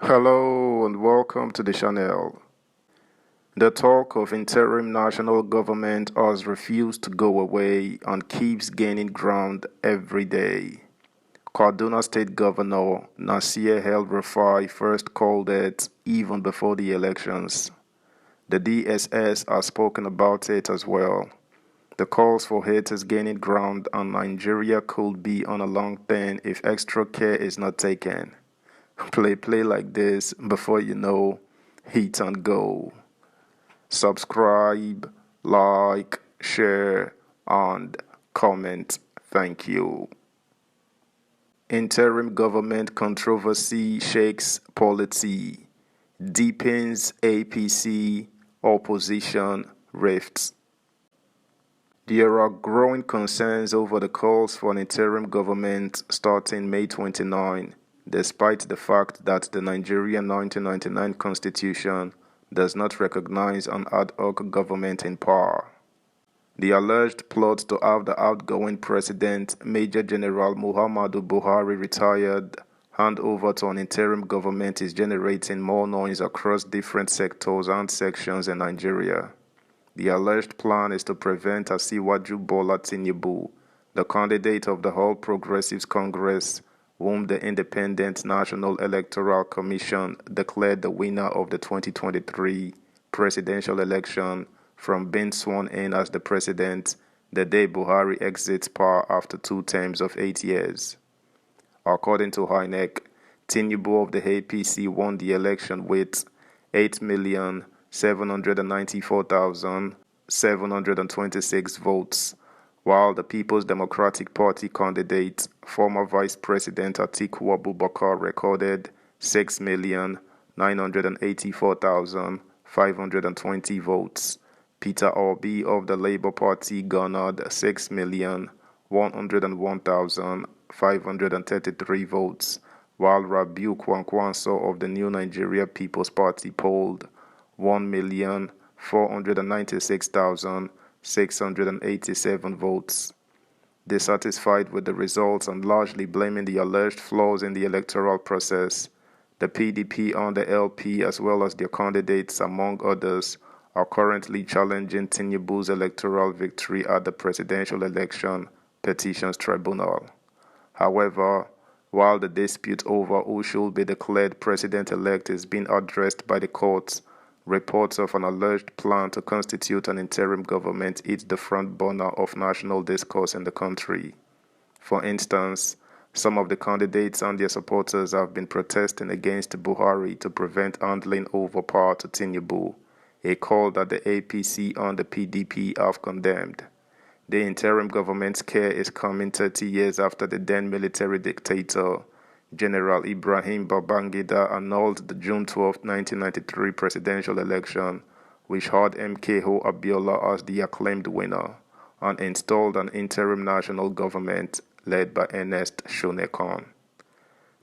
Hello and welcome to the channel. The talk of interim national government has refused to go away and keeps gaining ground every day. Kaduna State Governor Nasir El-Rufai first called it even before the elections. The DSS has spoken about it as well. The calls for it is gaining ground and Nigeria could be on a long thing if extra care is not taken. Play like this before you know, hit and go. Subscribe, like, share, and comment. Thank you. Interim government controversy shakes polity, deepens APC opposition rifts. There are growing concerns over the calls for an interim government starting May 29, despite the fact that the Nigerian 1999 Constitution does not recognize an ad hoc government in power. The alleged plot to have the outgoing president, Major General Muhammadu Buhari, retired, hand over to an interim government is generating more noise across different sectors and sections in Nigeria. The alleged plan is to prevent Asiwaju Bola Tinubu, the candidate of the All Progressives Congress, whom the Independent National Electoral Commission declared the winner of the 2023 presidential election, from being sworn in as the president the day Buhari exits power after 2 terms of 8 years. According to INEC, Tinubu of the APC won the election with 8,794,726 votes, while the People's Democratic Party candidate, former Vice President Atiku Abubakar, recorded 6,984,520 votes. Peter Obi of the Labour Party garnered 6,101,533 votes, while Rabiu Kwankwaso of the New Nigeria People's Party polled 1,496,687 votes. Dissatisfied with the results and largely blaming the alleged flaws in the electoral process, the PDP and the LP, as well as their candidates, among others, are currently challenging Tinubu's electoral victory at the Presidential Election Petitions Tribunal. However, while the dispute over who should be declared president-elect is being addressed by the courts, reports of an alleged plan to constitute an interim government hit the front burner of national discourse in the country. For instance, some of the candidates and their supporters have been protesting against Buhari to prevent handing over power to Tinubu, a call that the APC and the PDP have condemned. The interim government's care is coming 30 years after the then military dictator, General Ibrahim Babangida, annulled the June 12, 1993 presidential election, which had MKO Abiola as the acclaimed winner, and installed an interim national government led by Ernest Shonekan.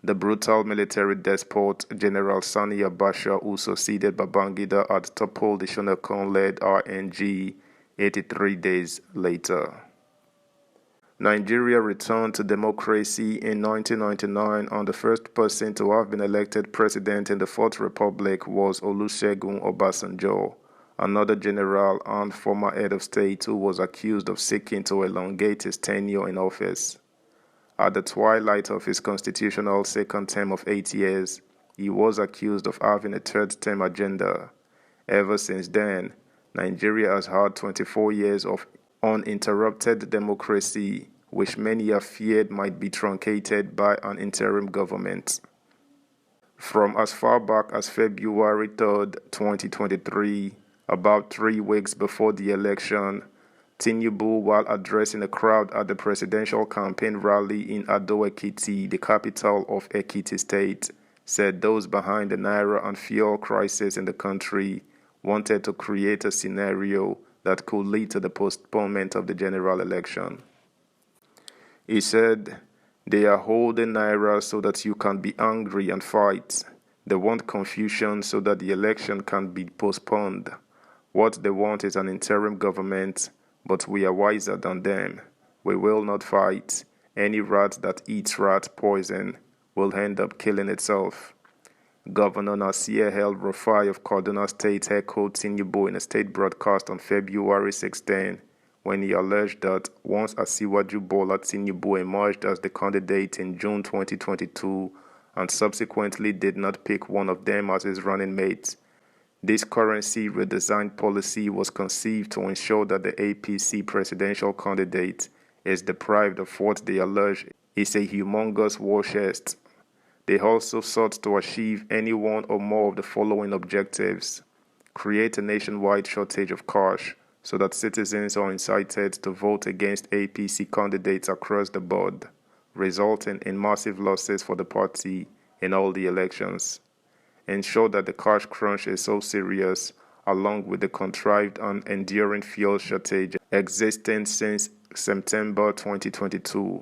The brutal military despot General Sani Abacha, who succeeded Babangida, had toppled the Shonekan-led RNG 83 days later. Nigeria returned to democracy in 1999, and the first person to have been elected president in the Fourth Republic was Olusegun Obasanjo, another general and former head of state who was accused of seeking to elongate his tenure in office. At the twilight of his constitutional second term of 8 years, he was accused of having a third-term agenda. Ever since then, Nigeria has had 24 years of uninterrupted democracy, which many have feared might be truncated by an interim government. From as far back as February 3, 2023, about 3 weeks before the election, Tinubu, while addressing a crowd at the presidential campaign rally in Ado-Ekiti, the capital of Ekiti State, said those behind the naira and fuel crisis in the country wanted to create a scenario that could lead to the postponement of the general election. He said, "They are holding naira so that you can be angry and fight. They want confusion so that the election can be postponed. What they want is an interim government, but we are wiser than them. We will not fight. Any rat that eats rat poison will end up killing itself." Governor Nasir El-Rufai of Kaduna State echoed Tinubu in a state broadcast on February 16 when he alleged that once Asiwaju Bola Tinubu emerged as the candidate in June 2022 and subsequently did not pick one of them as his running mate, this currency redesign policy was conceived to ensure that the APC presidential candidate is deprived of what they allege is a humongous war chest. They also sought to achieve any one or more of the following objectives: create a nationwide shortage of cash so that citizens are incited to vote against APC candidates across the board, resulting in massive losses for the party in all the elections. Ensure that the cash crunch is so serious, along with the contrived and enduring fuel shortage existing since September 2022,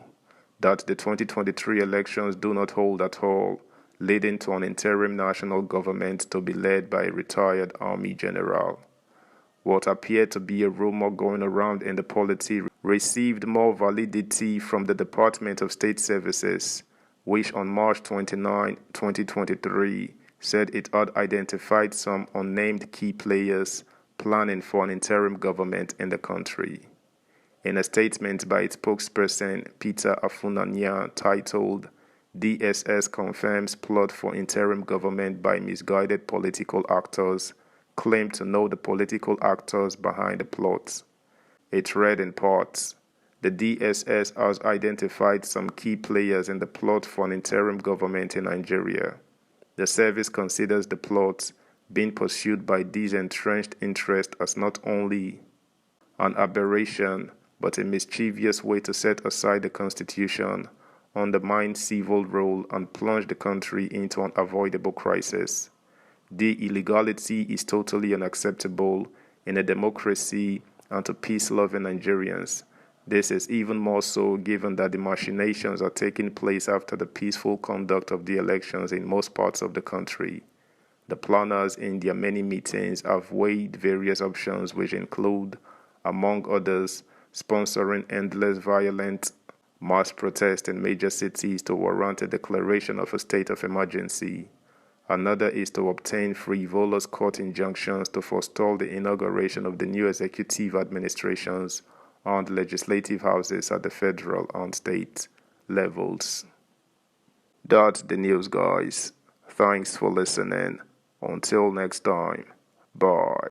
that the 2023 elections do not hold at all, leading to an interim national government to be led by a retired army general. What appeared to be a rumor going around in the polity received more validity from the Department of State Services, which on March 29, 2023, said it had identified some unnamed key players planning for an interim government in the country. In a statement by its spokesperson, Peter Afunanya, titled, "DSS confirms plot for interim government by misguided political actors, claimed to know the political actors behind the plots." It read in parts, "The DSS has identified some key players in the plot for an interim government in Nigeria. The service considers the plot being pursued by these entrenched interests as not only an aberration, but a mischievous way to set aside the Constitution, undermine civil rule, and plunge the country into an avoidable crisis. The illegality is totally unacceptable in a democracy and to peace-loving Nigerians. This is even more so given that the machinations are taking place after the peaceful conduct of the elections in most parts of the country. The planners in their many meetings have weighed various options which include, among others, sponsoring endless violent mass protests in major cities to warrant a declaration of a state of emergency. Another is to obtain frivolous court injunctions to forestall the inauguration of the new executive administrations and legislative houses at the federal and state levels. That's the news, guys. Thanks for listening. Until next time, bye.